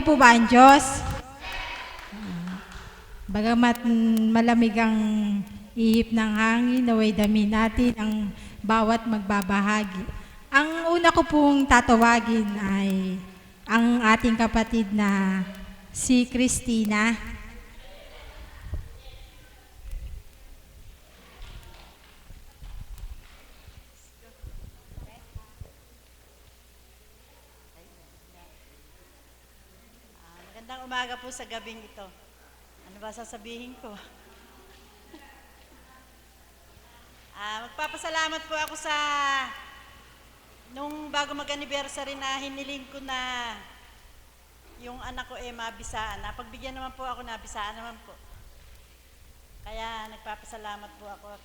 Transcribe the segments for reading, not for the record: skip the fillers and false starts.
Po ba ang Diyos? Bagamat malamig ang ihip ng hangin, naway dami natin ang bawat magbabahagi. Ang una ko pong tatawagin ay ang ating kapatid na si Christina. Magandang umaga po sa gabing ito. Ano ba sasabihin ko? Magpapasalamat po ako sa nung bago mag-anniversary na hiniling ko na yung anak ko mabisaan. Napagbigyan naman po ako, nabisaan naman po. Kaya nagpapasalamat po ako at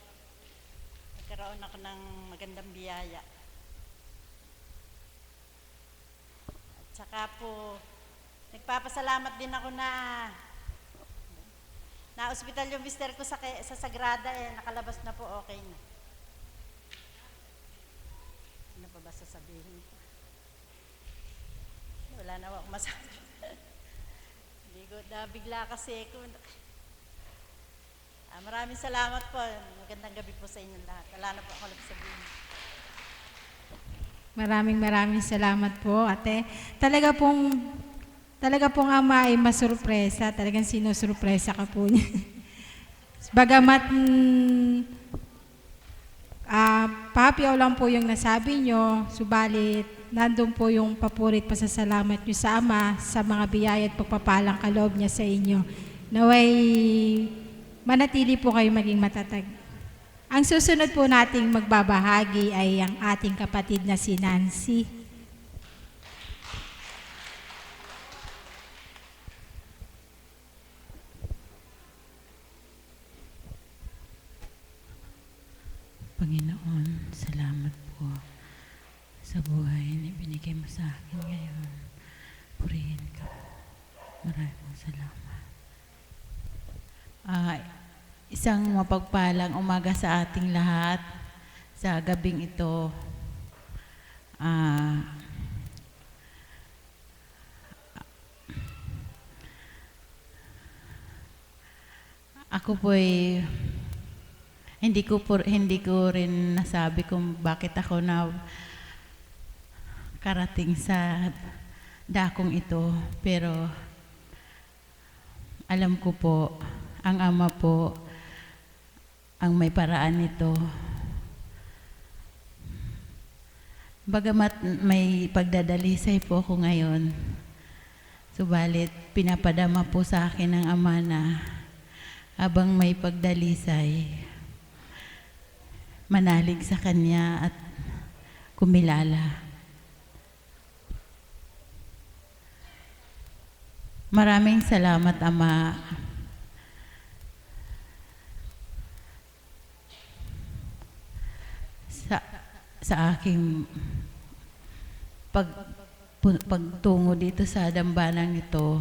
nagkaroon ako ng magandang biyaya. At saka po, nagpapasalamat din ako na na-hospital yung mister ko sa Sagrada nakalabas na po, okay na. Ano pa ba sasabihin ko? Wala na akong masabi. Hindi ko, nabigla kasi ako. Maraming salamat po. Magandang gabi po sa inyo lahat. Wala na po ako sabihin. Maraming salamat po, ate. Talaga pong ama ay masurpresa. Talagang sinusurpresa ka po niya. Bagamat pahapiaw lang po yung nasabi nyo, subalit nandun po yung papurit pasasalamat nyo sa ama sa mga biyaya at pagpapalang kaloob niya sa inyo. Naway manatili po kayo maging matatag. Ang susunod po nating magbabahagi ay ang ating kapatid na si Nancy. Panginoon, salamat po sa buhay na binigay mo sa akin ngayon. Purihin ka. Maraming salamat. Isang mapagpalang umaga sa ating lahat sa gabing ito. Ako po'y hindi ko rin nasabi kung bakit ako na karating sa dakong ito, pero alam ko po, ang ama po ang may paraan nito. Bagamat may pagdadalisay po ako ngayon, subalit pinapadama po sa akin ng ama na habang may pagdalisay, manalig sa Kanya at kumilala. Maraming salamat, Ama. Sa aking pagtungo dito sa dambanang ito,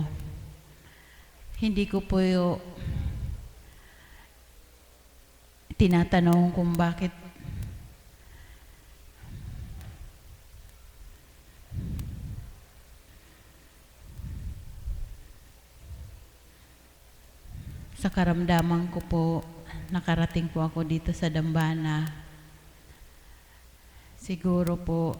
hindi ko po tinatanong kung bakit sa karamdaman ko po, nakarating po ako dito sa dambana. Siguro po,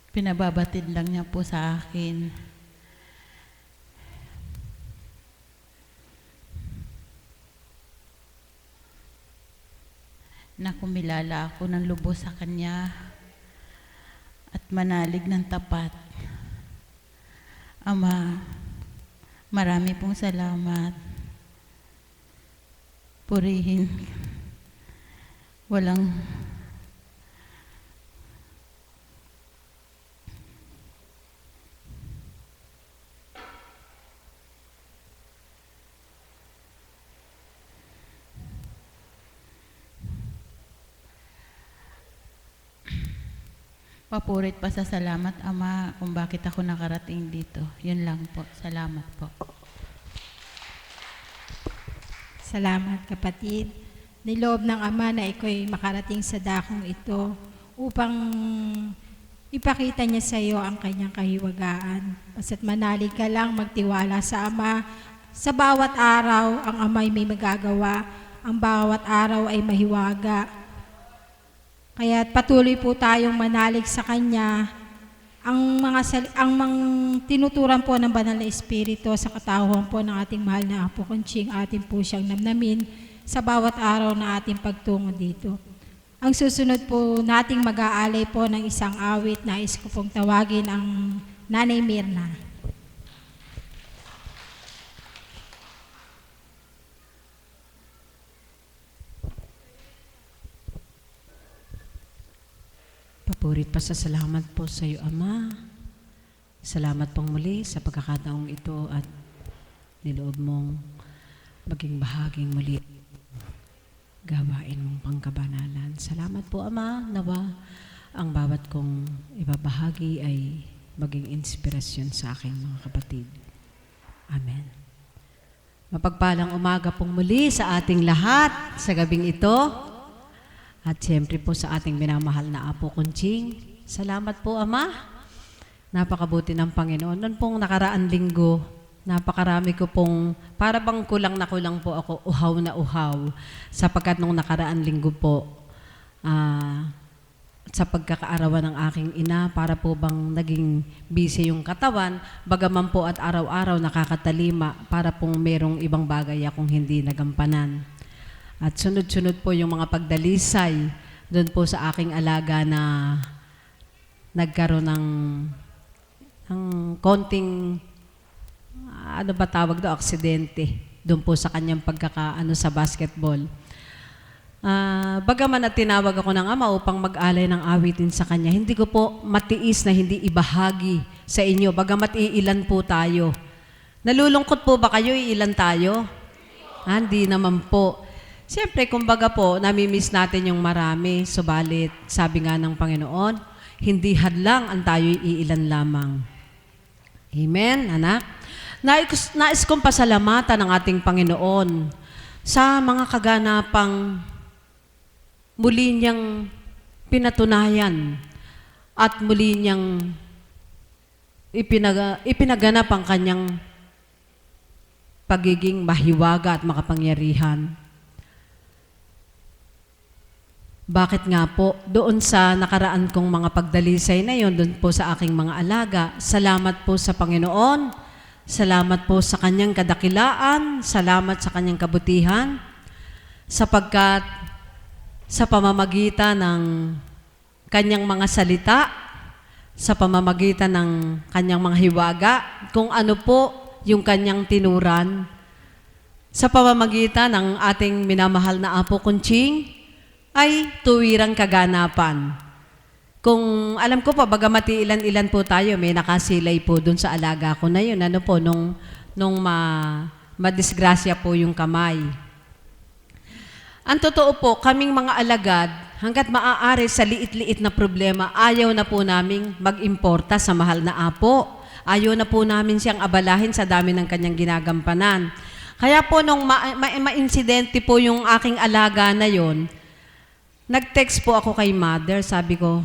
pinababatid lang niya po sa akin. Na kumilala ako ng lubos sa Kanya at manalig ng tapat. Ama, marami pong salamat. Purihin. Walang papurit pa sa salamat, Ama, kung bakit ako nakarating dito. Yun lang po. Salamat po. Salamat, kapatid. niloob ng Ama na iko'y makarating sa dakong ito upang ipakita niya sa iyo ang kanyang kahiwagaan. Basta't manalig ka lang, magtiwala sa Ama. Sa bawat araw, ang Ama'y may magagawa. Ang bawat araw ay mahiwaga. Kaya patuloy po tayong manalig sa Kanya. Ang tinuturan po ng Banal na Espiritu sa katauhan po ng ating mahal na Apo Conching, atin po siyang namnamin sa bawat araw na ating pagtungo dito. Ang susunod po nating mag-aalay po ng isang awit, nais ko pong tawagin ang Nanay Mirna. Papurit pa sa salamat po sa iyo, Ama. Salamat pong muli sa pagkakataong ito at niloob mong maging bahaging muli gawain mong pangkabanalan. Salamat po, Ama, nawa ang bawat kong ibabahagi ay maging inspirasyon sa aking mga kapatid. Amen. Mapagpalang umaga pong muli sa ating lahat sa gabing ito. At siyempre po sa ating minamahal na Apo Conching. Salamat po, Ama. Napakabuti ng Panginoon. Noon pong nakaraan linggo, napakarami ko pong, para bang kulang na kulang po ako, uhaw na uhaw. Sapagkat nung nakaraan linggo po, sa pagkakaarawan ng aking ina, para po bang naging busy yung katawan, bagaman po at araw-araw nakakatalima, para pong merong ibang bagay akong hindi nagampanan. At sunod-sunod po yung mga pagdalisay doon po sa aking alaga na nagkaroon ng konting, ano ba tawag do, aksidente doon po sa kanyang pagkakaano sa basketball. Bagaman na tinawag ako ng Ama upang mag-alay ng awitin sa kanya, hindi ko po matiis na hindi ibahagi sa inyo, bagamat iilan po tayo. Nalulungkot po ba kayo, iilan tayo? Hindi naman po. Siyempre, kumbaga po, namimiss natin yung marami, subalit, sabi nga ng Panginoon, hindi hadlang ang tayo'y iilan lamang. Amen, anak? Nais kong pasalamatan ng ating Panginoon sa mga kaganapang muli niyang pinatunayan at muli niyang ipinaganap ang kanyang pagiging mahiwaga at makapangyarihan. Bakit nga po? Doon sa nakaraan kong mga pagdalisay na yon, doon po sa aking mga alaga, salamat po sa Panginoon, salamat po sa kanyang kadakilaan, salamat sa kanyang kabutihan, sapagkat sa pamamagitan ng kanyang mga salita, sa pamamagitan ng kanyang mga hiwaga, kung ano po yung kanyang tinuran, sa pamamagitan ng ating minamahal na Apo Conching, ay tuwirang kaganapan. Kung alam ko po, bagamat ilan-ilan po tayo, may nakasilay po dun sa alaga ko na yun. Ano po, nung madisgrasya po yung kamay. Ang totoo po, kaming mga alagad, hanggat maaari sa liit-liit na problema, ayaw na po naming mag-importa sa mahal na Apo. Ayaw na po namin siyang abalahin sa dami ng kanyang ginagampanan. Kaya po, nung ma-insidente po yung aking alaga na yon, nag-text po ako kay mother, sabi ko,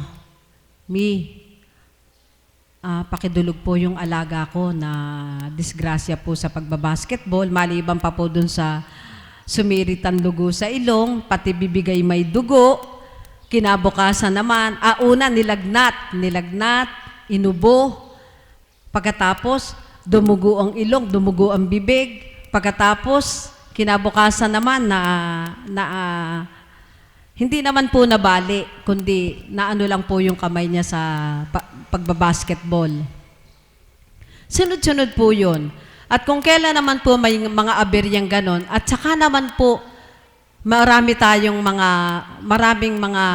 Mi, pakidulog po yung alaga ko na disgrasya po sa pagbabasketball, maliban pa po dun sa sumiritan dugo sa ilong, pati bibigay may dugo, kinabukasan naman, una nilagnat, inubo, pagkatapos dumugo ang ilong, dumugo ang bibig, pagkatapos kinabukasan naman hindi naman po nabali, kundi naano lang po yung kamay niya sa pagbabasketball. Sunod-sunod po yun. At kung kailan naman po may mga aberyang ganon, at saka naman po maraming mga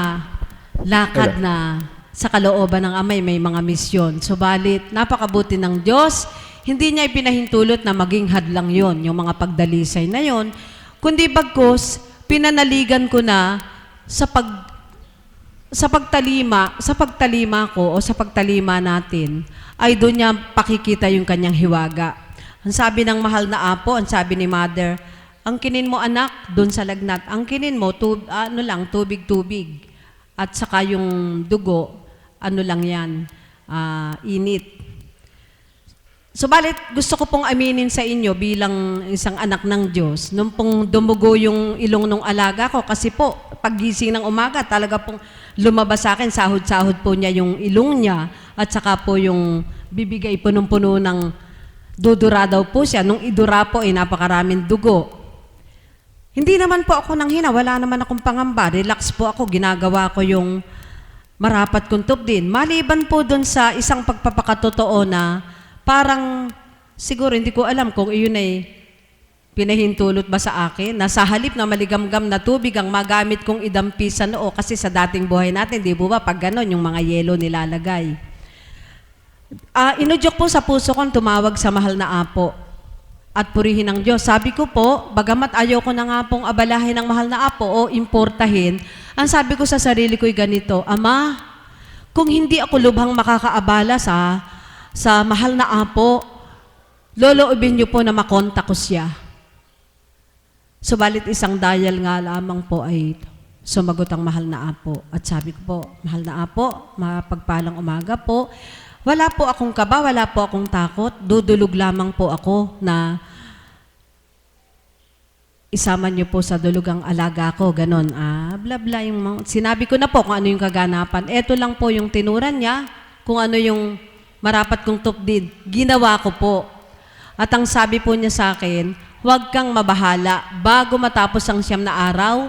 lakad na sa kalooban ng Amay, may mga misyon. Subalit, napakabuti ng Diyos, hindi niya ipinahintulot na maging hadlang yon, yung mga pagdalisay na yon, kundi bagkus, pinanaligan ko na sa pagtalima ko o sa pagtalima natin, ay doon niya pakikita yung kanyang hiwaga. Ang sabi ng mahal na Apo, ang sabi ni Mother, Ang kinin mo anak, doon sa lagnat. Ang kinin mo, tubig-tubig. At saka yung dugo, ano lang yan, init. Subalit, gusto ko pong aminin sa inyo bilang isang anak ng Diyos, nung pong dumugo yung ilong ng alaga ko, kasi po, paggising ng umaga, talaga pong lumabas sa akin, sahod-sahod po niya yung ilong niya, at saka po yung bibigay punong-puno ng dudura daw po siya. Nung idura po, napakaraming dugo. Hindi naman po ako nanghina, wala naman akong pangamba, relax po ako, ginagawa ko yung marapat kong tupdin. Maliban po dun sa isang pagpapakatotoo na parang siguro hindi ko alam kung iyon ay pinahintulot ba sa akin na sa halip na maligamgam na tubig ang magamit kong idampi sa noo, kasi sa dating buhay natin, di po ba, pag ganon, yung mga yelo nilalagay. Inudyok po sa puso kong tumawag sa mahal na Apo at purihin ng Diyos. Sabi ko po, bagamat ayaw ko na nga pong abalahin ng mahal na Apo o importahin, ang sabi ko sa sarili ko'y ganito, Ama, kung hindi ako lubhang makakaabala sa mahal na Apo, loloobin niyo po na makontak ko siya. Subalit isang dial nga lamang po ay sumagot ang mahal na Apo. At sabi ko po, mahal na Apo, mapagpalang umaga po. Wala po akong kaba, wala po akong takot. Dudulog lamang po ako na isama niyo po sa dulog ang alaga ko. Ganon. Bla bla yung sinabi ko na po kung ano yung kaganapan. Ito lang po yung tinuran niya, kung ano yung marapat kong tupdid, ginawa ko po. At ang sabi po niya sa akin, huwag kang mabahala. Bago matapos ang 9 na araw,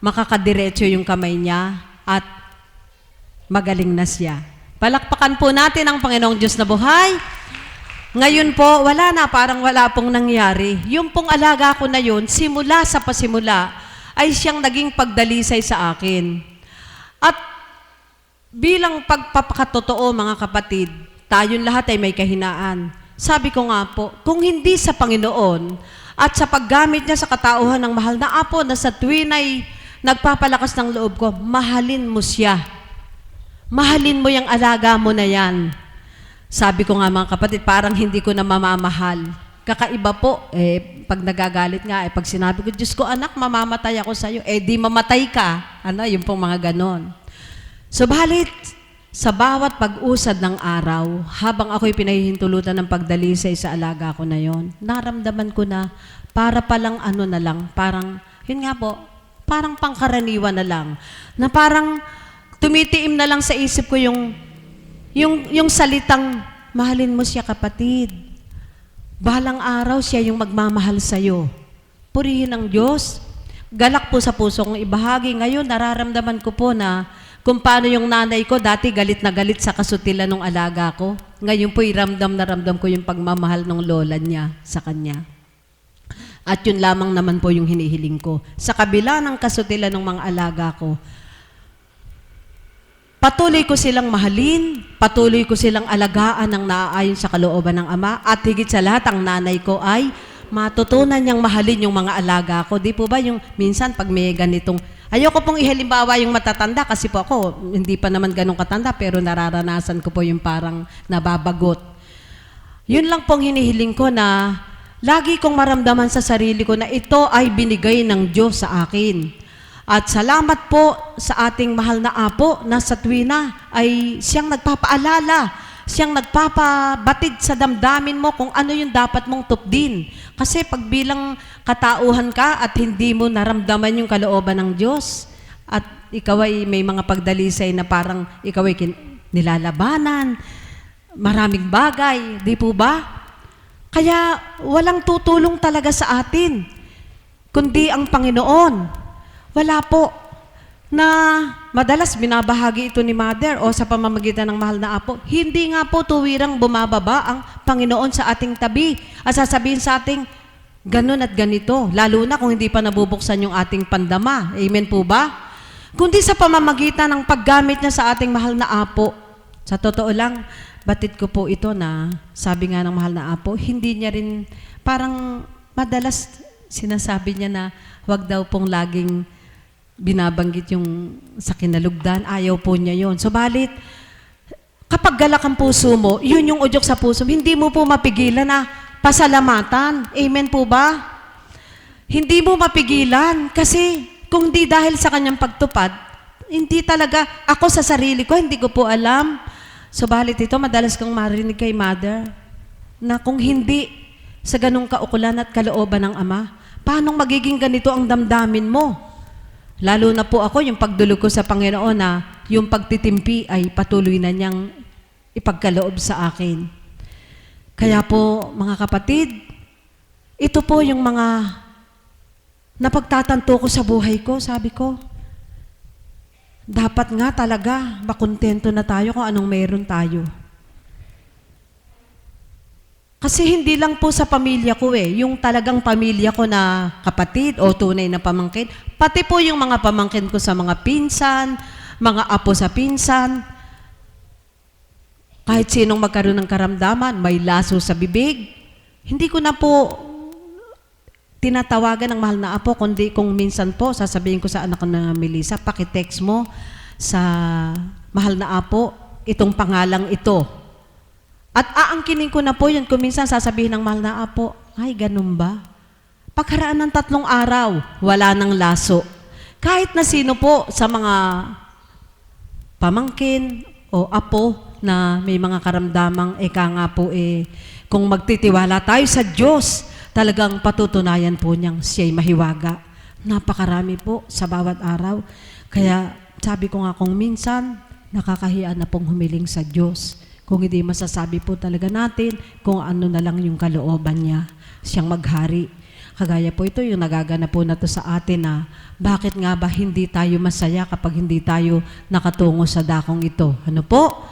makakadiretso yung kamay niya at magaling na siya. Palakpakan po natin ang Panginoong Diyos na buhay. Ngayon po, wala na, parang wala pong nangyari. Yung pong alaga ko na yun, simula sa pasimula, ay siyang naging pagdalisay sa akin. At bilang pagpapakatotoo, mga kapatid, tayong lahat ay may kahinaan. Sabi ko nga po, kung hindi sa Panginoon at sa paggamit niya sa katauhan ng mahal na Apo na sa tuwin ay nagpapalakas ng loob ko, mahalin mo siya. Mahalin mo yung alaga mo na yan. Sabi ko nga mga kapatid, parang hindi ko na mamamahal. Kakaiba po, pag nagagalit nga, pag sinabi ko, Diyos ko anak, mamamatay ako sa'yo, di mamatay ka. Yung pong mga ganon. Subalit, sa bawat pag-usad ng araw, habang ako'y pinahihintulutan ng pagdalisay sa alaga ko na yon, naramdaman ko na para palang parang, yun nga po, parang pangkaraniwan na lang, na parang tumitiim na lang sa isip ko yung salitang, mahalin mo siya kapatid. Balang araw siya yung magmamahal sa'yo. Purihin ng Diyos. Galak po sa puso kong ibahagi. Ngayon, nararamdaman ko po na kung paano yung nanay ko, dati galit na galit sa kasutilan ng alaga ko. Ngayon po'y ramdam na ramdam ko yung pagmamahal ng lola niya sa kanya. At yun lamang naman po yung hinihiling ko. Sa kabila ng kasutilan ng mga alaga ko, patuloy ko silang mahalin, patuloy ko silang alagaan ng naaayon sa kalooban ng Ama, at higit sa lahat, ang nanay ko ay matutunan niyang mahalin yung mga alaga ko. Di po ba yung minsan pag may ganitong, ayoko pong ihalimbawa yung matatanda kasi po ako, hindi pa naman ganong katanda, pero nararanasan ko po yung parang nababagot. Yun lang pong hinihiling ko na lagi kong maramdaman sa sarili ko na ito ay binigay ng Diyos sa akin. At salamat po sa ating mahal na Apo na sa tuwina ay siyang nagpapaalala, siyang nagpapabatid sa damdamin mo kung ano yung dapat mong tupdin. Kasi pag bilang katauhan ka at hindi mo naramdaman yung kalooban ng Diyos at ikaw ay may mga pagdalisay na parang ikaw ay nilalabanan, maraming bagay, di po ba? Kaya walang tutulong talaga sa atin, kundi ang Panginoon. Wala po. Na madalas binabahagi ito ni Mother o sa pamamagitan ng mahal na Apo, hindi nga po tuwirang bumababa ang Panginoon sa ating tabi at sasabihin sa ating ganun at ganito, lalo na kung hindi pa nabubuksan yung ating pandama. Amen po ba? Kundi sa pamamagitan ng paggamit niya sa ating mahal na Apo. Sa totoo lang, batid ko po ito na sabi nga ng mahal na Apo, hindi niya rin parang madalas sinasabi niya na huwag daw pong laging binabanggit yung sa kinalugdan, ayaw po niya yon. Subalit, kapag galak ang puso mo, yun yung udyok sa puso, hindi mo po mapigilan na pasalamatan. Amen po ba? hindi mo mapigilan. Kasi kung di dahil sa kanyang pagtupad, hindi talaga, ako sa sarili ko, hindi ko po alam. Subalit ito, madalas kang marinig kay Mother, na kung hindi sa ganong kaukulan at kalooban ng Ama, paanong magiging ganito ang damdamin mo? Lalo na po ako, yung pagdulog ko sa Panginoon na yung pagtitimpi ay patuloy na niyang ipagkaloob sa akin. Kaya po, mga kapatid, ito po yung mga napagtatanto ko sa buhay ko, sabi ko, dapat nga talaga makontento na tayo kung anong meron tayo. Kasi hindi lang po sa pamilya ko yung talagang pamilya ko na kapatid o tunay na pamangkin, pati po yung mga pamangkin ko sa mga pinsan, mga apo sa pinsan, kahit sinong magkaroon ng karamdaman, may laso sa bibig, hindi ko na po tinatawagan ng mahal na apo, kundi kung minsan po, sasabihin ko sa anak ko na Melissa, pakitext mo sa mahal na apo, itong pangalang ito. At aangkinin ko na po yun, kung minsan sasabihin ng mahal na apo, ay ganun ba? Pagkaraan ng 3 araw, wala nang laso. Kahit na sino po sa mga pamangkin o apo na may mga karamdamang eka nga po kung magtitiwala tayo sa Diyos, talagang patutunayan po niyang siya'y mahiwaga. Napakarami po sa bawat araw. Kaya sabi ko nga kung minsan, nakakahiya na pong humiling sa Diyos. Kung hindi masasabi po talaga natin kung ano na lang yung kalooban niya, siyang maghari. Kagaya po ito yung nagagana po na to sa atin na bakit nga ba hindi tayo masaya kapag hindi tayo nakatungo sa dakong ito? Ano po?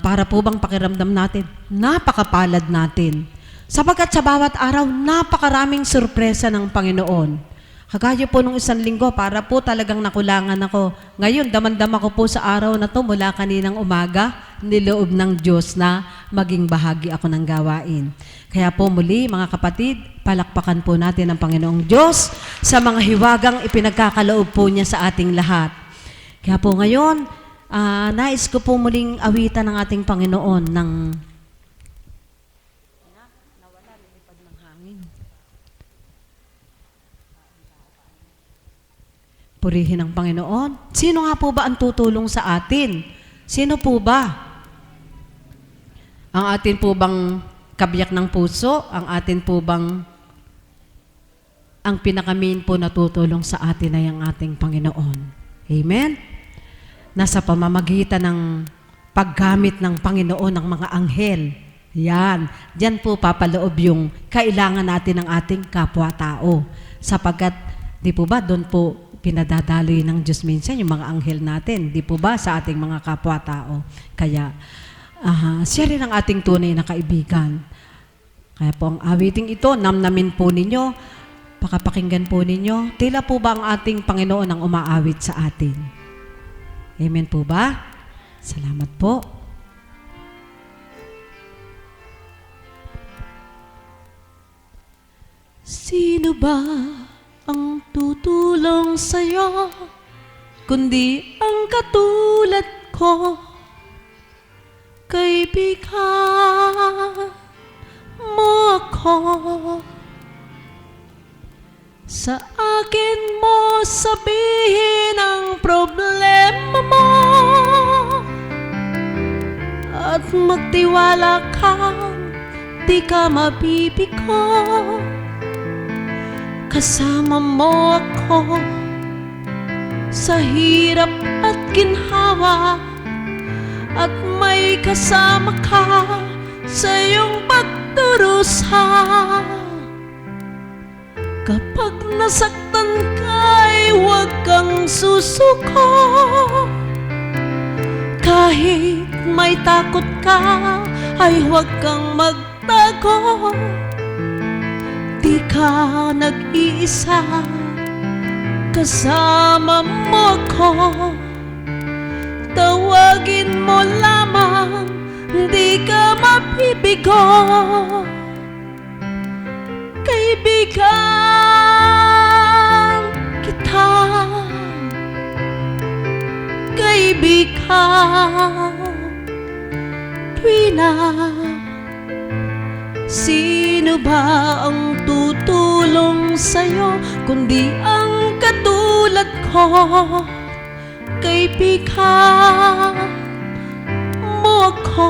Para po bang pakiramdam natin? Napakapalad natin. Sapagkat sa bawat araw, napakaraming sorpresa ng Panginoon. Kagaya po nung 1 linggo, para po talagang nakulangan ako. Ngayon, damandama ko po sa araw na to mula kaninang umaga, niloob ng Diyos na maging bahagi ako ng gawain. Kaya po muli, mga kapatid, palakpakan po natin ang Panginoong Diyos sa mga hiwagang ipinagkakaloob po niya sa ating lahat. Kaya po ngayon, nais ko po muling awitan ng ating Panginoon ng purihin ang Panginoon. Sino nga po ba ang tutulong sa atin? Sino po ba? Ang atin po bang kabiyak ng puso? Ang atin po bang ang pinakamin po na tutulong sa atin ay ang ating Panginoon? Amen? Nasa pamamagitan ng paggamit ng Panginoon ng mga anghel. Yan. Diyan po papaloob yung kailangan natin ng ating kapwa-tao. Sapagkat, di po ba, doon po pinadadaloy ng Diyos minsan yung mga anghel natin, di po ba, sa ating mga kapwa-tao. Kaya, siya rin ang ating tunay na kaibigan. Kaya po ang awiting ito, namnamin po ninyo, pakapakinggan po ninyo, tila po ba ang ating Panginoon ang umaawit sa atin? Amen po ba? Salamat po. Sino ba ang tutulong sa'yo, kundi ang katulad ko? Kaibigan mo ako, sa akin mo sabihin ang problema mo, at magtiwala ka, di ka mabibigo. Kasama mo ako sa hirap at ginhawa, at may kasama ka sa iyong pagdurusa. Kapag nasaktan ka ay huwag kang susuko, kahit may takot ka ay huwag kang magtago. Di ka nag-iisa, kasama mo ko. Tawagin mo lamang, di ka mabibigo. Kaibigan kita, kaibigan tuwina Sino ba ang tutulong sa'yo kundi ang katulad ko? Kaibigan mo ako.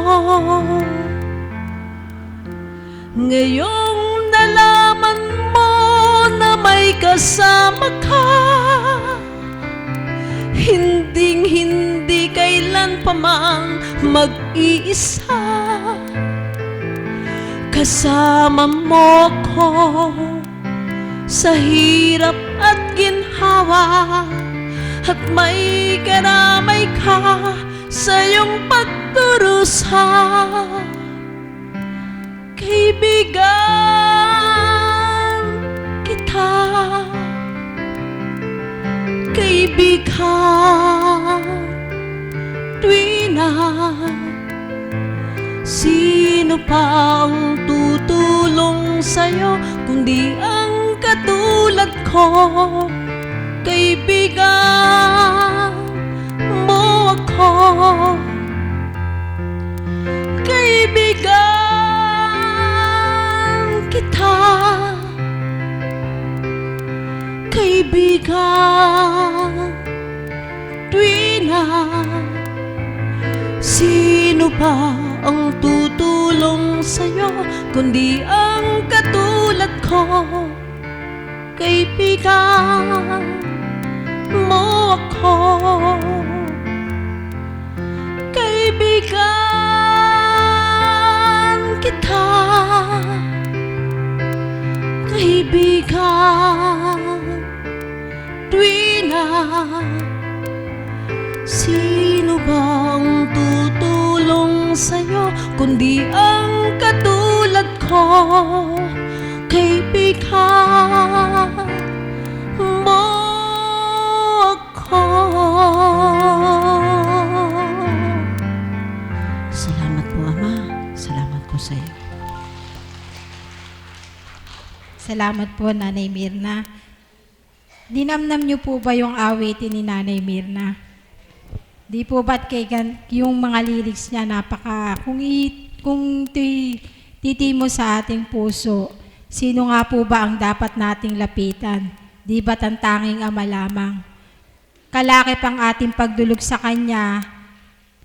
Ngayong nalaman mo na may kasama ka, hinding-hindi kailan pa man mag-iisa. Kasama mo ko sa hirap at ginhawa, at may karamay ka sa iyong pagdurusa. Kaibigan kita, kaibigan tuwina. Sino pa ang tutulong sa'yo kundi ang katulad ko? Kaibigan mo ako. Kaibigan kita, kaibigan tuwina. Sino pa ang tutulong sa'yo kundi ang katulad ko? Kaibigan mo ako. Kaibigan kita, kaibigan tuwina. Sino bang tutulong sa'yo kundi ang katulad ko? Kaibigan mo ako. Salamat po, Ama. Salamat po sa iyo. Salamat po, Nanay Mirna. Dinamnam niyo po ba yung awitin ni Nanay Mirna? Di po ba't yung mga lyrics niya kung titimo sa ating puso, sino nga po ba ang dapat nating lapitan? Di ba't ang tanging Ama lamang? Kalakip ang ating pagdulog sa Kanya,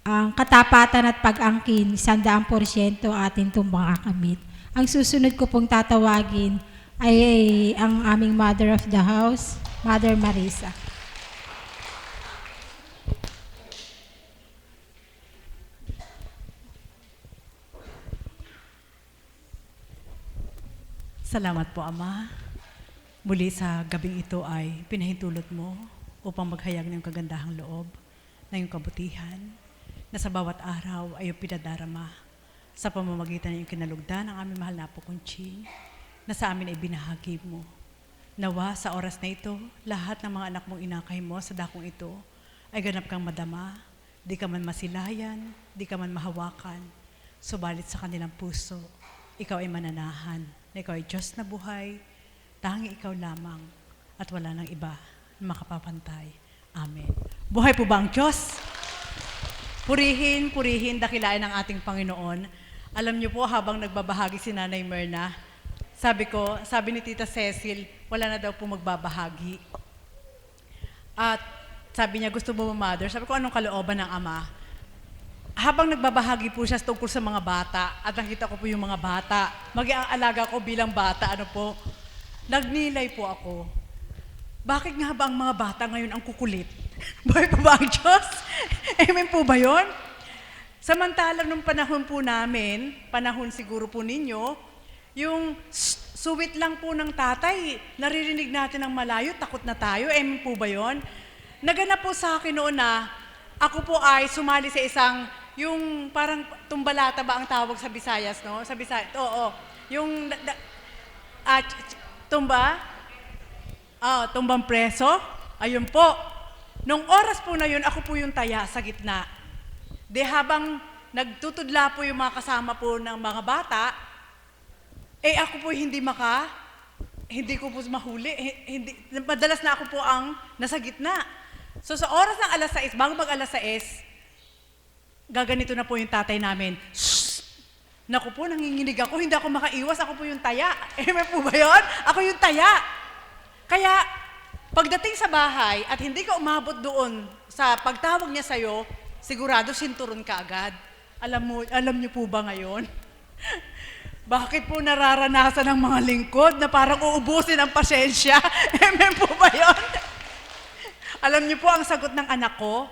ang katapatan at pag-angkin, 100% atin itong makakamit. Ang susunod ko pong tatawagin ay ang aming Mother of the House, Mother Marisa. Salamat po, Ama. Muli sa gabing ito ay pinahintulot mo upang maghayag ng kagandahang loob na iyong kabutihan na sa bawat araw ay iyong pinadarama sa pamamagitan ng iyong kinalugdan ng aming mahal na Apo Conching na sa amin ay binahagi mo. Nawa sa oras na ito, lahat ng mga anak mong inakay mo sa dakong ito ay ganap kang madama, di ka man masilayan, di ka man mahawakan, subalit sa kanilang puso, ikaw ay mananahan, na ikaw ay Diyos na buhay, tangi ikaw lamang, at wala nang iba na makapapantay. Amen. Buhay po ba ang Diyos? Purihin, purihin, dakilain ng ating Panginoon. Alam niyo po, habang nagbabahagi si Nanay Myrna, sabi ni Tita Cecil, wala na daw po magbabahagi. At sabi niya, gusto mo ba, Mother? Sabi ko, anong kalooban ng Ama? Habang nagbabahagi po siya tungkol sa mga bata, at nakita ko po yung mga bata, maging ang alaga ko bilang bata, nagnilay po ako. Bakit nga ba ang mga bata ngayon ang kukulit? Buhay po ba ang Diyos? Amen po ba yun? Samantalang nung panahon po namin, panahon siguro po ninyo, yung suwit lang po ng tatay, naririnig natin ng malayo, takot na tayo. Amen po ba yun? Naganap po sa akin noon na ako po ay sumali sa isang, yung parang tumbalata ba ang tawag sa Visayas, no? Sa Visayas, oo. Yung, tumba? Tumbang preso? Ayun po. Nung oras po na yun, ako po yung taya sa gitna. De habang nagtutudla po yung mga kasama po ng mga bata, ako po hindi ko po mahuli. Madalas na ako po ang nasa gitna. So sa oras ng alas 6, bago mag alas 6, gaganito na po yung tatay namin. Shhh! Naku po, nanginginig ako, hindi ako makaiwas, ako po yung taya. Amen po ba yun? Ako yung taya. Kaya, pagdating sa bahay at hindi ka umabot doon sa pagtawag niya sa'yo, sigurado sinturon ka agad. Alam niyo po ba ngayon? Bakit po nararanasan ng mga lingkod na parang uubusin ang pasensya? Amen po ba yun? Alam niyo po ang sagot ng anak ko?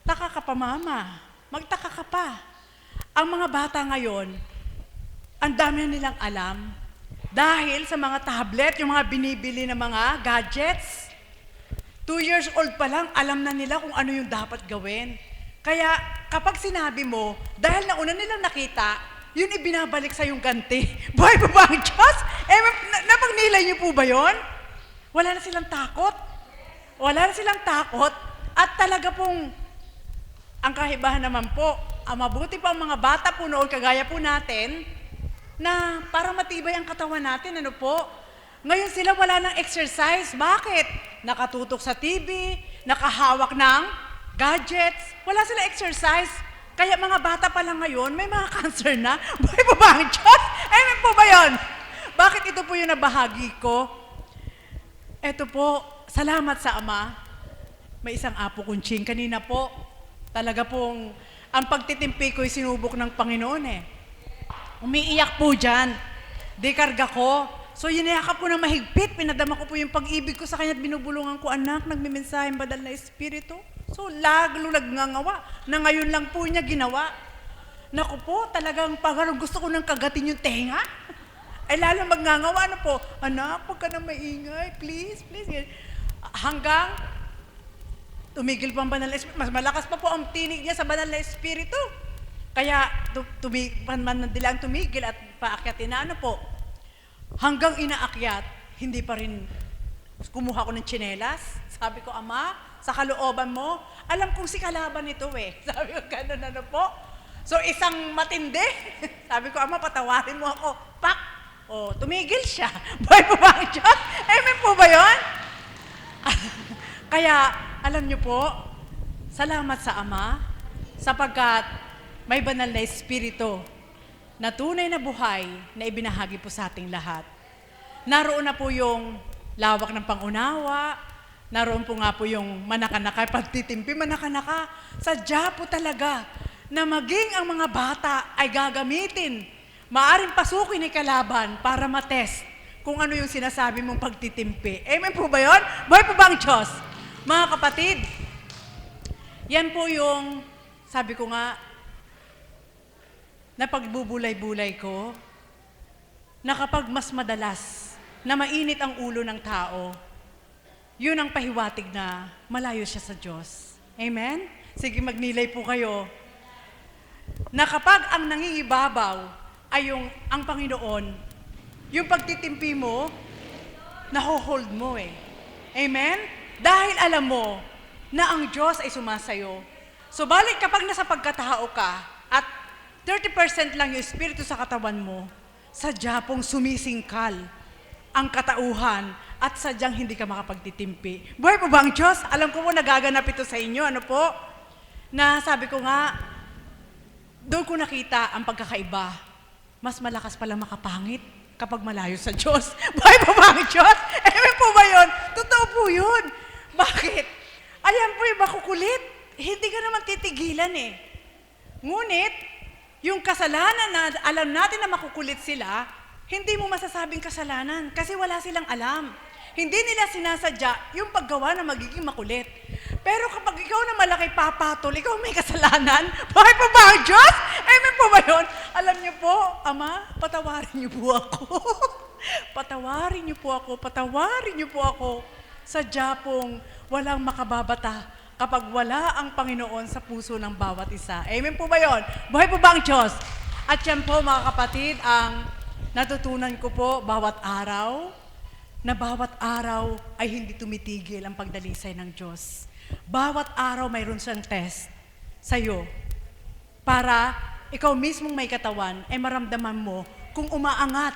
Taka ka pa, mama. Magtaka ka pa. Ang mga bata ngayon, ang dami na nilang alam dahil sa mga tablet, yung mga binibili na mga gadgets. 2 years old pa lang, alam na nila kung ano yung dapat gawin. Kaya kapag sinabi mo, dahil nauna nilang nakita, yun ibinabalik sa yung ganti. Buhay pa ba ang Diyos? Napagnilay niyo po ba yun? Wala na silang takot. Wala na silang takot. At talaga pong, ang kahibahan naman po, ang mabuti pa ang mga bata po noon, kagaya po natin, na parang matibay ang katawan natin, ano po? Ngayon sila wala ng exercise. Bakit? Nakatutok sa TV, nakahawak ng gadgets, wala sila exercise. Kaya mga bata pa lang ngayon, may mga cancer na. Buhay pa ba ang Diyos? Amen po ba yun? Bakit ito po yung nabahagi ko? Ito po, salamat sa Ama. May isang apo kunching. Kanina po, talaga pong, ang pagtitimpi ko'y sinubok ng Panginoon eh. Umiiyak po dyan. Dekarga ko. So yinayakap ko na mahigpit, pinadama ko po yung pag-ibig ko sa kanya at binubulungan ko, anak, nagmimensaheng badal na Espiritu. So laglo nagngangawa na ngayon lang po niya ginawa. Naku po, talagang parang gusto ko nang kagatin yung tenga. Ay lalo magngangawa, ano po, anak, huwag ka na maingay, please, please. Hanggang tumigil pa ang banal na Espiritu. Mas malakas pa po ang tinig niya sa banal na Espiritu. Kaya dilang tumigil at paakyatin na ano po. Hanggang inaakyat, hindi pa rin kumuha ko ng tsinelas. Sabi ko, Ama, sa kalooban mo, alam kong si kalaban ito eh. Sabi ko, gano'n ano po. So isang matindi. Sabi ko, Ama, patawarin mo ako. Pak! O, tumigil siya. Buhay po ba ang Diyos? Amen po ba yun? Kaya, alam niyo po, salamat sa Ama, sapagkat may banal na Espiritu na tunay na buhay na ibinahagi po sa ating lahat. Naroon na po yung lawak ng pangunawa, naroon po nga po yung manakanaka, pagtitimpi, manakanaka. Sadya po talaga na maging ang mga bata ay gagamitin, maaring pasukin ni kalaban para matest kung ano yung sinasabi mong pagtitimpi. Amen po ba yun? Buhay po ba ang Diyos? Mga kapatid, yan po yung, sabi ko nga, na pagbubulay-bulay ko, na kapag mas madalas na mainit ang ulo ng tao, yun ang pahiwatig na malayo siya sa Diyos. Amen? Sige, magnilay po kayo. Na kapag ang nangingibabaw ay ang Panginoon, yung pagtitimpi mo, naho-hold mo eh. Amen? Dahil alam mo na ang Diyos ay sumasayo. So balik kapag nasa pagkatao ka at 30% lang yung espiritu sa katawan mo, sadya pong sumisingkal ang katauhan at sadyang hindi ka makapagtitimpi. Buhay po ba ang Diyos? Alam ko po nagaganap ito sa inyo. Ano po? Na sabi ko nga, doon ko nakita ang pagkakaiba. Mas malakas pala makapangit kapag malayo sa Diyos. Buhay po ba ang Diyos? Amen po ba yun? Totoo po yun. Bakit? Ayan po yung makukulit. Hindi ka naman titigilan eh. Ngunit, yung kasalanan na alam natin na makukulit sila, hindi mo masasabing kasalanan kasi wala silang alam. Hindi nila sinasadya yung paggawa na magiging makulit. Pero kapag ikaw na malaki papatol, ikaw may kasalanan, bakit pa ba ang Diyos? Amen po ba yun? Alam niyo po, Ama, patawarin niyo po ako. Patawarin niyo po ako, patawarin niyo po ako. Sadya pong walang makababata kapag wala ang Panginoon sa puso ng bawat isa. Amen po ba yun? Buhay po ba ang Diyos? At yan po mga kapatid, ang natutunan ko po bawat araw, na bawat araw ay hindi tumitigil ang pagdalisay ng Diyos. Bawat araw mayroon siyang test sa'yo para ikaw mismong may katawan ay maramdaman mo kung umaangat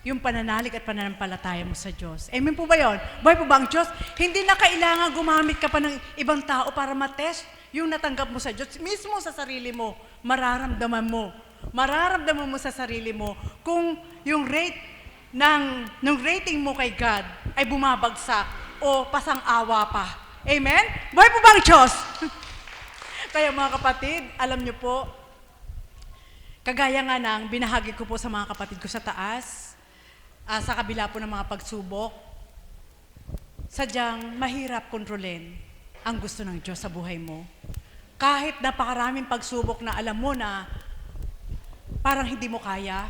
yung pananalig at pananampalataya mo sa Diyos. Amen po ba yun? Buhay po ba ang Diyos? Hindi na kailangan gumamit ka pa ng ibang tao para matest yung natanggap mo sa Diyos. Mismo sa sarili mo, mararamdaman mo mararamdaman mo sa sarili mo kung yung ng rating mo kay God ay bumabagsak o pasang-awa pa. Amen? Buhay po ba ang Diyos? Kaya mga kapatid, alam niyo po, kagaya nga ng binahagi ko po sa mga kapatid ko sa taas, sa kabila po ng mga pagsubok, sadyang mahirap kontrolin ang gusto ng Diyos sa buhay mo. Kahit napakaraming pagsubok na alam mo na parang hindi mo kaya,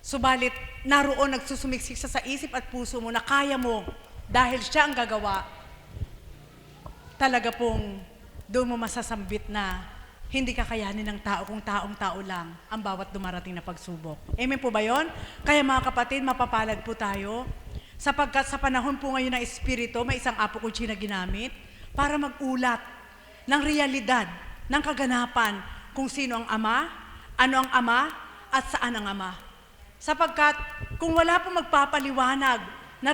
subalit naroon nagsusumiksik sa isip at puso mo na kaya mo dahil siya ang gagawa, talaga pong doon mo masasambit na hindi kakayanin ng tao kung taong-tao lang ang bawat dumarating na pagsubok. Amen po ba yun? Kaya mga kapatid, mapapalad po tayo sapagkat sa panahon po ngayon ng Espiritu, may isang apo ko na ginamit para mag-ulat ng realidad, ng kaganapan kung sino ang Ama, ano ang Ama, at saan ang Ama. Sapagkat kung wala po magpapaliwanag na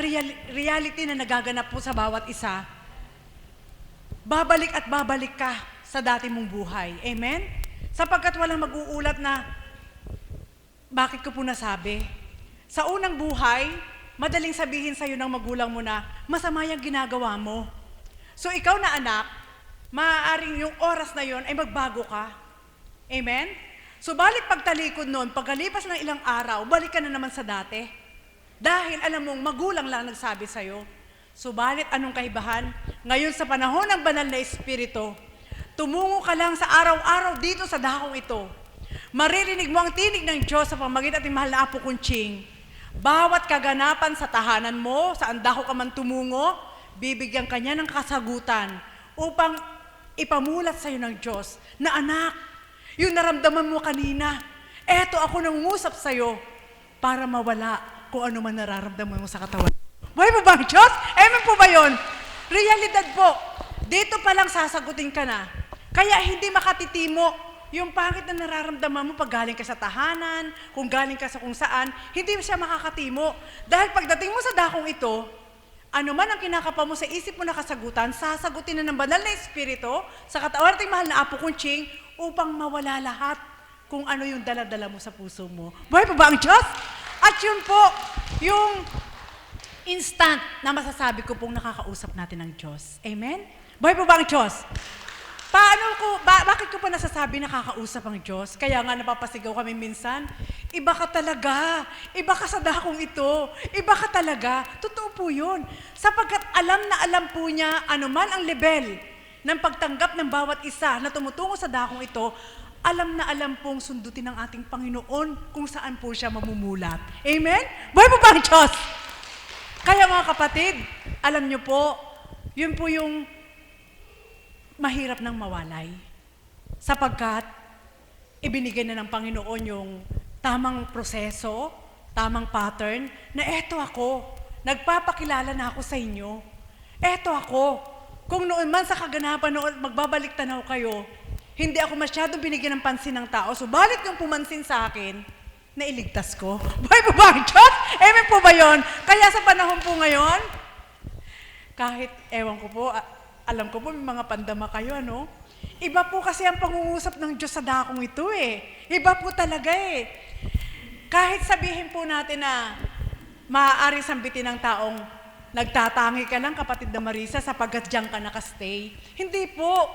reality na nagaganap po sa bawat isa, babalik at babalik ka sa dati mong buhay. Amen? Sapagkat walang mag-uulat na, bakit ko po nasabi? Sa unang buhay, madaling sabihin sa'yo ng magulang mo na, masama yung ginagawa mo. So ikaw na anak, maaaring yung oras na yon ay magbago ka. Amen? Subalit pagtalikod nun, pagkalipas ng ilang araw, balik ka na naman sa dati. Dahil alam mong magulang lang nagsabi sa'yo. Subalit anong kaibahan? Ngayon sa panahon ng banal na Espiritu, tumungo ka lang sa araw-araw dito sa dakong ito. Maririnig mo ang tinig ng Diyos sa pamagitan ng mahal na Apo Kunching. Bawat kaganapan sa tahanan mo, saan dako ka man tumungo, bibigyan ka niya ng kasagutan upang ipamulat sa iyo ng Diyos na anak, yung naramdaman mo kanina, eto ako nangungusap sa iyo para mawala kung ano man nararamdaman mo sa katawan. Buhay po ba ang Diyos? Amen po ba yun? Realidad po. Dito pa lang sasagutin ka na. Kaya hindi makatitimo yung pangit na nararamdaman mo pag galing ka sa tahanan, kung galing ka sa kung saan, hindi siya makakatimo. Dahil pagdating mo sa dakong ito, ano man ang kinakapa mo sa isip mo na kasagutan, sasagutin na ng banal na Espiritu sa katawan nating mahal na Apo Kunching upang mawala lahat kung ano yung dala-dala mo sa puso mo. Buhay po ba ang Diyos? At yun po, yung instant na masasabi ko pong nakakausap natin ng Diyos. Amen? Buhay po ba ang Diyos? Bakit ko pa nasasabi nakakausap ang Diyos? Kaya nga napapasigaw kami minsan, iba ka talaga, iba ka sa dakong ito, iba ka talaga. Totoo po yun. Sapagkat alam na alam po niya anuman ang level ng pagtanggap ng bawat isa na tumutungo sa dakong ito, alam na alam pong sundutin ng ating Panginoon kung saan po siya mamumulat. Amen? Buhay po ba ang Diyos? Kaya mga kapatid, alam niyo po, yun po yung mahirap nang mawalay. Sapagkat, ibinigay na ng Panginoon yung tamang proseso, tamang pattern, na eto ako, nagpapakilala na ako sa inyo. Eto ako. Kung noon man sa kaganapan noon, magbabalik tanaw kayo, hindi ako masyadong binigyan ng pansin ng tao, subalit yung pumansin sa akin, nailigtas ko. Buhay po ba ang Diyos? Amen po ba yun? Kaya sa panahon po ngayon, kahit ewan ko po, alam ko po may mga pandama kayo, ano? Iba po kasi ang pangungusap ng Diyos sa dakong ito eh. Iba po talaga eh. Kahit sabihin po natin na maaari sambitin ng taong nagtatangi ka lang, kapatid na Marisa, sapagkat diyan ka nakastay. Hindi po.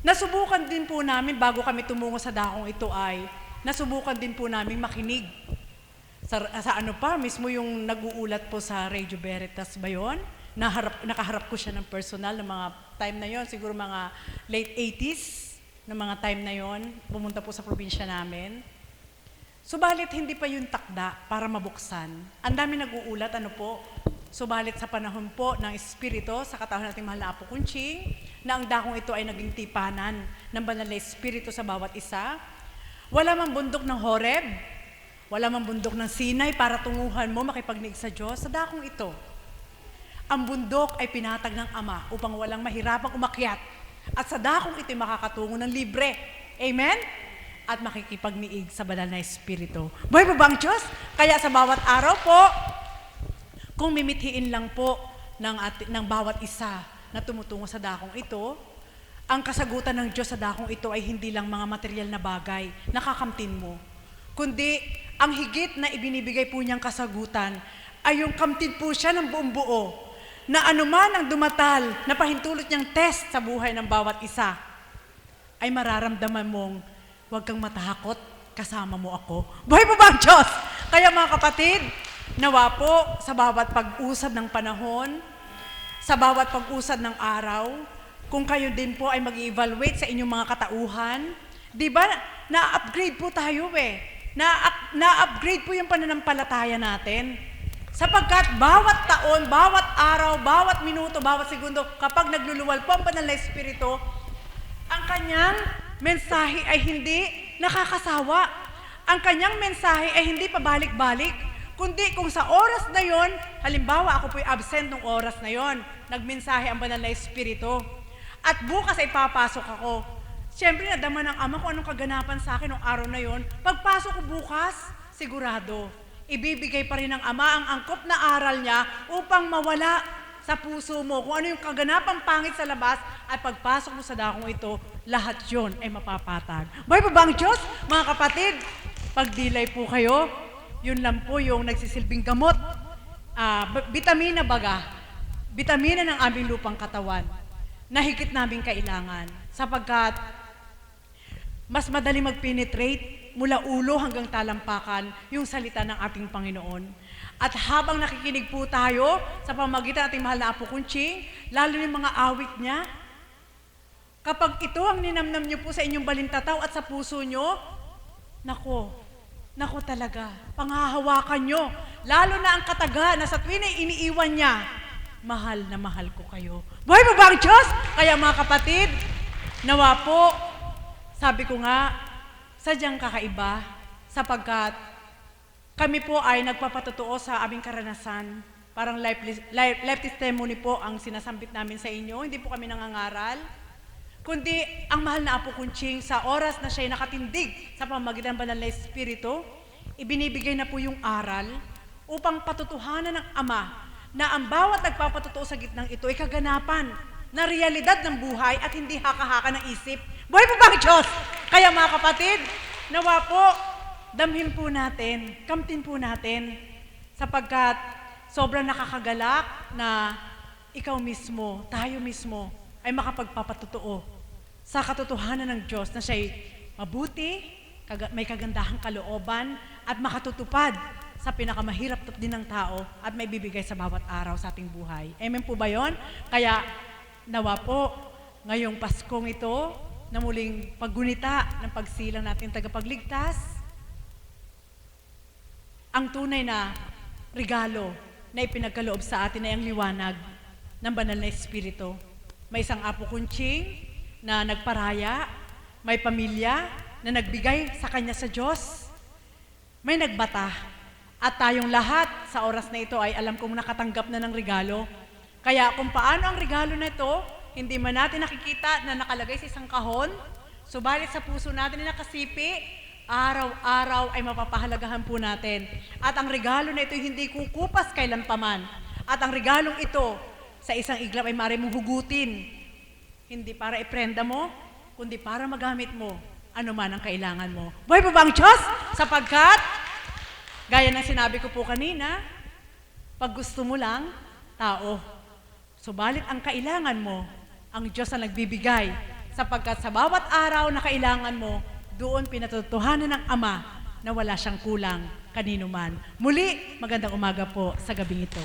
Nasubukan din po namin bago kami tumungo sa dakong ito ay nasubukan din po namin makinig. Sa ano pa, mismo yung nag-uulat po sa Radio Veritas ba yun? Nakaharap ko siya ng personal ng mga time na yon, siguro mga late 80s ng mga time na yon, pumunta po sa probinsya namin. Subalit hindi pa yung takda para mabuksan. Ang dami nag-uulat, ano po, subalit sa panahon po ng Espiritu, sa katawan nating mahal na Apo Kunching, na ang dakong ito ay naging tipanan ng banal na Espiritu sa bawat isa. Wala mang bundok ng Horeb, wala mang bundok ng Sinai para tunguhan mo makipagnig sa Diyos sa dakong ito. Ang bundok ay pinatag ng Ama upang walang mahirapang umakyat. At sa dakong ito'y makakatungo ng libre. Amen? At makikipagniig sa banal na Espiritu. Buhay po ba ang Diyos? Kaya sa bawat araw po, kung mimithiin lang po ng bawat isa na tumutungo sa dakong ito, Ang kasagutan ng Diyos sa dakong ito ay hindi lang mga material na bagay na kakamtin mo, kundi ang higit na ibinibigay po niyang kasagutan ay yung kamtin po siya ng buong buo, na anuman ang dumatal na pahintulot niyang test sa buhay ng bawat isa, ay mararamdaman mong huwag kang matakot, kasama mo ako. Buhay po ba ang Diyos? Kaya mga kapatid, nawa po sa bawat pag-usad ng panahon, sa bawat pag-usad ng araw, kung kayo din po ay mag-evaluate sa inyong mga katauhan, di ba, na-upgrade po tayo Na-upgrade po yung pananampalataya natin. Sapagkat bawat taon, bawat araw, bawat minuto, bawat segundo, kapag nagluluwal po ang banal na Espiritu, ang kanyang mensahe ay hindi nakakasawa. Ang kanyang mensahe ay hindi pabalik-balik, kundi kung sa oras na yon, halimbawa ako po'y absent nung oras na yon, nagmensahe ang banal na Espiritu, at bukas ay papasok ako. Siyempre, nadama ng Ama kung anong kaganapan sa akin nung araw na yon. Pagpasok ko bukas, sigurado, ibibigay pa rin ng Ama ang angkop na aral niya upang mawala sa puso mo kung ano yung kaganapang pangit sa labas, at pagpasok mo sa dakong ito, lahat yon ay mapapatag. Buhay pa ba ang Diyos? Mga kapatid, pagdilay po kayo, yun lang po yung nagsisilbing gamot. Bitamina baga, bitamina ng aming lupang katawan, na higit namin kailangan, sapagkat mas madali mag-penetrate mula ulo hanggang talampakan yung salita ng ating Panginoon. At habang nakikinig po tayo sa pamamagitan ng ating mahal na Apo Kunching, lalo yung mga awit niya, kapag ito ang ninamnam niyo po sa inyong balintataw at sa puso niyo, nako talaga, panghahawakan niyo, lalo na ang kataga na sa tuwin ay iniiwan niya, mahal na mahal ko kayo. Buhay mo ba ang Diyos? Kaya mga kapatid, nawa po, sabi ko nga, sadyang kakaiba, sapagkat kami po ay nagpapatotoo sa aming karanasan. Parang life testimony po ang sinasambit namin sa inyo. Hindi po kami nangangaral, kundi ang mahal na Apo Kunching sa oras na siya'y nakatindig sa pamamagitan ng banal na Espiritu, ibinibigay na po yung aral upang patutuhanan ng Ama na ang bawat nagpapatotoo sa gitnang ito ay kaganapan na realidad ng buhay at hindi haka-haka ng isip. Buhay po ba ang Diyos? Kaya mga kapatid, nawa po, damhin po natin, kamtin po natin, sapagkat sobrang nakakagalak na ikaw mismo, tayo mismo, ay makapagpapatotoo sa katotohanan ng Diyos na siya'y mabuti, may kagandahang kalooban, at makatutupad sa pinakamahirap din ng tao at may bibigay sa bawat araw sa ating buhay. Amen po ba yon? Kaya nawa po, ngayong Paskong ito, na muling paggunita ng pagsilang natin tagapagligtas, ang tunay na regalo na ipinagkaloob sa atin ay ang liwanag ng banal na Espiritu. May isang Apo Kunching na nagparaya, may pamilya na nagbigay sa kanya sa Diyos, may nagbata, at tayong lahat sa oras na ito ay alam kong nakatanggap na ng regalo. Kaya kung paano ang regalo na ito, hindi man natin nakikita na nakalagay sa isang kahon, subalit sa puso natin na nakasipi, araw-araw ay mapapahalagahan po natin. At ang regalo na ito hindi kukupas kailanpaman. At ang regalong ito, sa isang iglap ay maaari mong hugutin. Hindi para iprenda mo, kundi para magamit mo ano man ang kailangan mo. Buhay po ba ang Diyos? Sapagkat, gaya ng sinabi ko po kanina, pag gusto mo lang, tao. Subalit ang kailangan mo, ang Diyos ang nagbibigay. Sapagkat sa bawat araw na kailangan mo, doon pinatutuhanan ng Ama na wala siyang kulang kanino man. Muli, magandang umaga po sa gabing ito.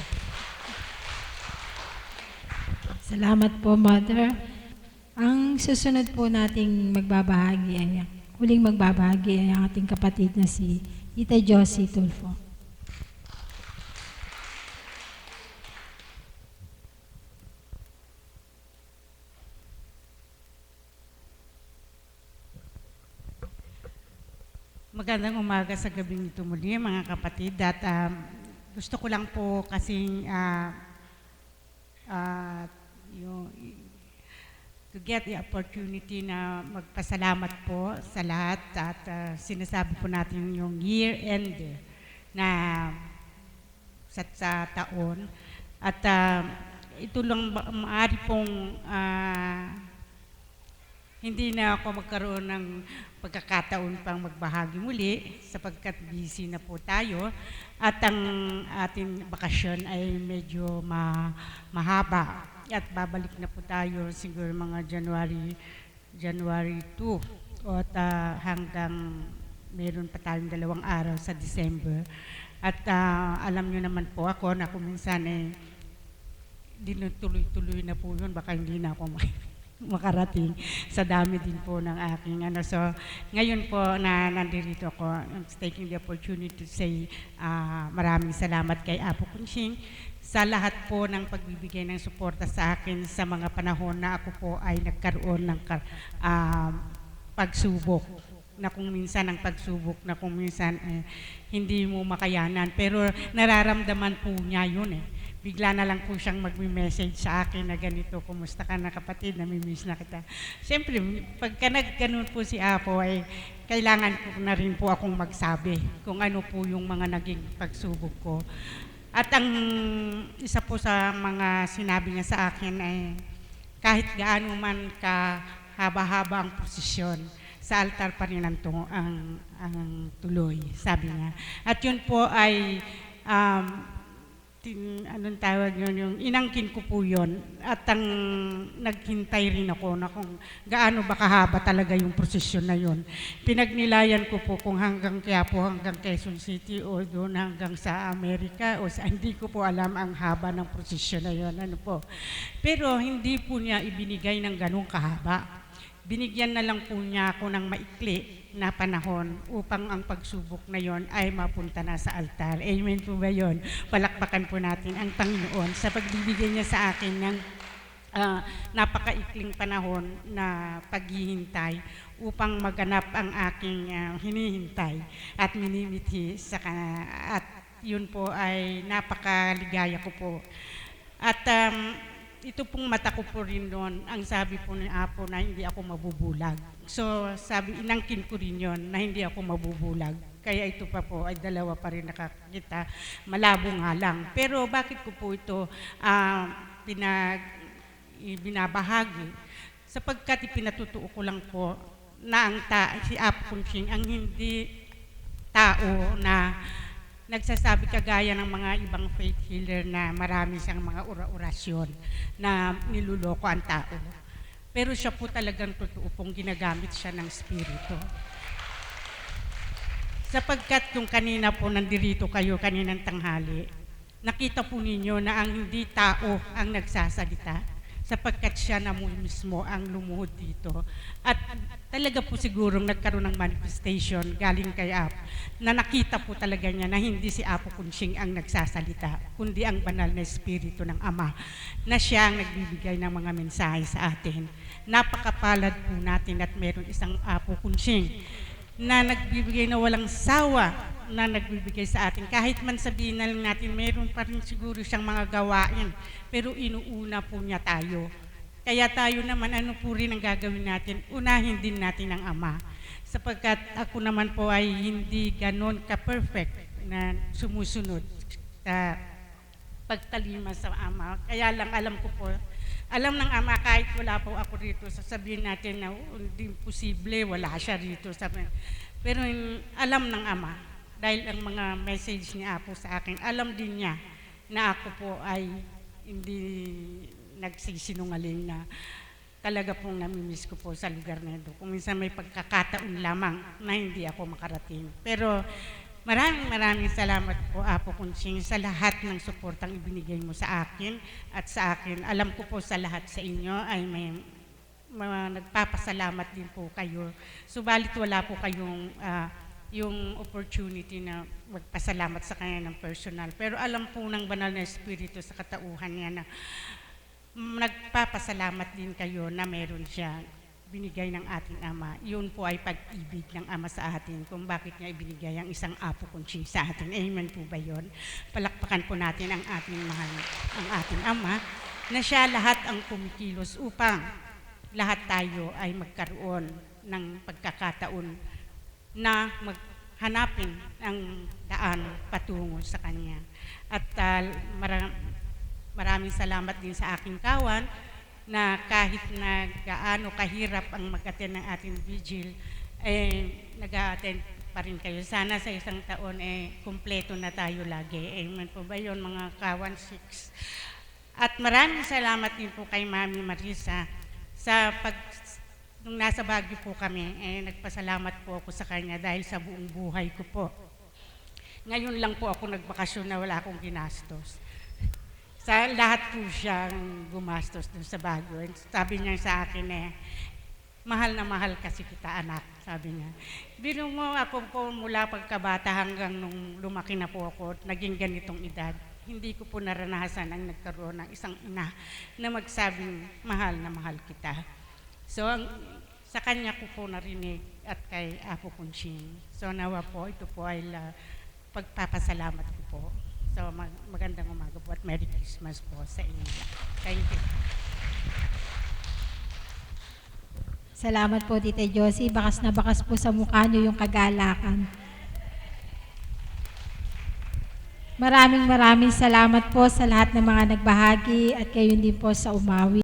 Salamat po, Mother. Ang susunod po nating huling magbabahagi ay ang ating kapatid na si Tita Josie Tulfo. Magandang umaga sa gabing ito muli, mga kapatid. At gusto ko lang po kasing to get the opportunity na magpasalamat po sa lahat at sinasabi po natin yung year-end na sa taon. At ito lang maaari pong hindi na ako magkaroon ng pagkakataon pang magbahagi muli sapagkat busy na po tayo at ang ating bakasyon ay medyo mahaba at babalik na po tayo siguro mga January 2 at hanggang meron pa tayong 2 araw sa December. At alam nyo naman po ako na kung minsan dinutuloy-tuloy na po yun, baka hindi na ako makarating sa dami din po ng aking ano. So, ngayon po na nandito ako, I'm taking the opportunity to say maraming salamat kay Apo Kunching sa lahat po ng pagbibigay ng suporta sa akin sa mga panahon na ako po ay nagkaroon ng pagsubok na kung minsan ang pagsubok na kung minsan hindi mo makayanan pero nararamdaman po niya yun bigla na lang po siyang magme-message sa akin na ganito, kumusta ka na kapatid, namimiss na kita. Siyempre, pagka nagganun po si Apo ay kailangan ko na rin po akong magsabi kung ano po yung mga naging pagsubok ko. At ang isa po sa mga sinabi niya sa akin ay kahit gaano man kahaba-haba ang posisyon, sa altar pa rin ang tuloy, sabi niya. At yun po ay anong tawag yun, yung inangkin ko po yun at ang naghintay rin ako na kung gaano ba kahaba talaga yung prosesyon na yun. Pinagnilayan ko po kung hanggang Quiapo, hanggang Quezon City o doon hanggang sa Amerika o sa, hindi ko po alam ang haba ng prosesyon na yun. Ano po. Pero hindi po niya ibinigay ng ganong kahaba. Binigyan na lang po niya ako ng maikli na panahon upang ang pagsubok na yon ay mapunta na sa altar. Amen po ba yun? Palakpakan po natin ang Panginoon sa pagbibigay niya sa akin ng napakaikling panahon na paghihintay upang maganap ang aking hinihintay at minimithi at yun po ay napakaligaya ko po. At ito pong mata ko po rin doon, ang sabi po ni Apo na hindi ako mabubulag. So sabi, inangkin ko rin yon na hindi ako mabubulag. Kaya ito pa po ay 2 pa rin nakakita, malabo nga lang. Pero bakit ko po ito binabahagi? Sapagkat ipinatutuo ko lang po na si Apo Kunching ang hindi tao na nagsasabi kagaya ng mga ibang faith healer na marami siyang mga orasyon na niluloko ang tao. Pero siya po talagang totoo pong ginagamit siya ng spirito. Sapagkat kung kanina po nandirito kayo kaninang tanghali, nakita po ninyo na ang hindi tao ang nagsasalita sapagkat siya na mismo ang lumuhod dito. At talaga po sigurong nagkaroon ng manifestation galing kay Apo na nakita po talaga niya na hindi si Apo Kunching ang nagsasalita, kundi ang banal na espiritu ng Ama na siya ang nagbibigay ng mga mensahe sa atin. Napakapalad po natin at meron isang Apo Kunching na nagbibigay na walang sawa na nagbibigay sa atin. Kahit man sabihin na lang natin, meron pa rin siguro siyang mga gawain, pero inuuna po niya tayo. Kaya tayo naman, ano po rin ang gagawin natin? Unahin din natin ang Ama. Sapagkat ako naman po ay hindi ganon ka-perfect na sumusunod sa pagtalima sa Ama. Kaya lang alam ko po, alam ng Ama kahit wala po ako rito, sasabihin natin na hindi posible, wala siya rito. Pero alam ng Ama, dahil ang mga message ni Apo sa akin, alam din niya na ako po ay hindi nagsisinungaling na talaga pong namimiss ko po sa lugar na ito. Kung minsan may pagkakataon lamang na hindi ako makarating. Pero maraming salamat po, Apo Kunching, sa lahat ng suportang ibinigay mo sa akin at sa akin. Alam ko po sa lahat sa inyo ay may nagpapasalamat din po kayo. Subalit wala po kayong yung opportunity na magpasalamat sa kanya ng personal. Pero alam po ng banal na espiritu sa katauhan niya na nagpapasalamat din kayo na meron siya binigay ng ating Ama. Yun po ay pag-ibig ng Ama sa atin kung bakit niya ibinigay ang isang Apo Kunching sa atin. Amen po ba yun? Palakpakan po natin ang ating mahal, ang ating Ama na siya lahat ang kumikilos upang lahat tayo ay magkaroon ng pagkakataon na maghanapin ang daan patungo sa Kanya. At maraming salamat din sa aking kawan na kahit na gaano kahirap ang mag-attend ng ating vigil, nag-a-attend pa rin kayo. Sana sa isang taon, kumpleto na tayo lagi. Amen po ba yun, mga ka-16? At maraming salamat din po kay Mami Marisa sa nung nasa Baguio po kami, nagpasalamat po ako sa kanya dahil sa buong buhay ko po. Ngayon lang po ako nagbakasyon na wala akong ginastos. Sa lahat po siyang gumastos dun sa Baguio. Sabi niya sa akin mahal na mahal kasi kita, anak, sabi niya. Biro mo ako po mula pagkabata hanggang nung lumaki na po ako, naging ganitong edad. Hindi ko po naranasan ang nagkaroon ng isang ina na magsabing mahal na mahal kita. So, sa kanya ko po narinig at kay Apo Kunching. So, nawa po, ito po ay pagpapasalamat ko po. So, magandang umaga po at Merry Christmas po sa inyo. Thank you. Salamat po, Tita Josie. Bakas na bakas po sa mukha niyo yung kagalakan. Maraming salamat po sa lahat ng mga nagbahagi at kayo din po sa umawi.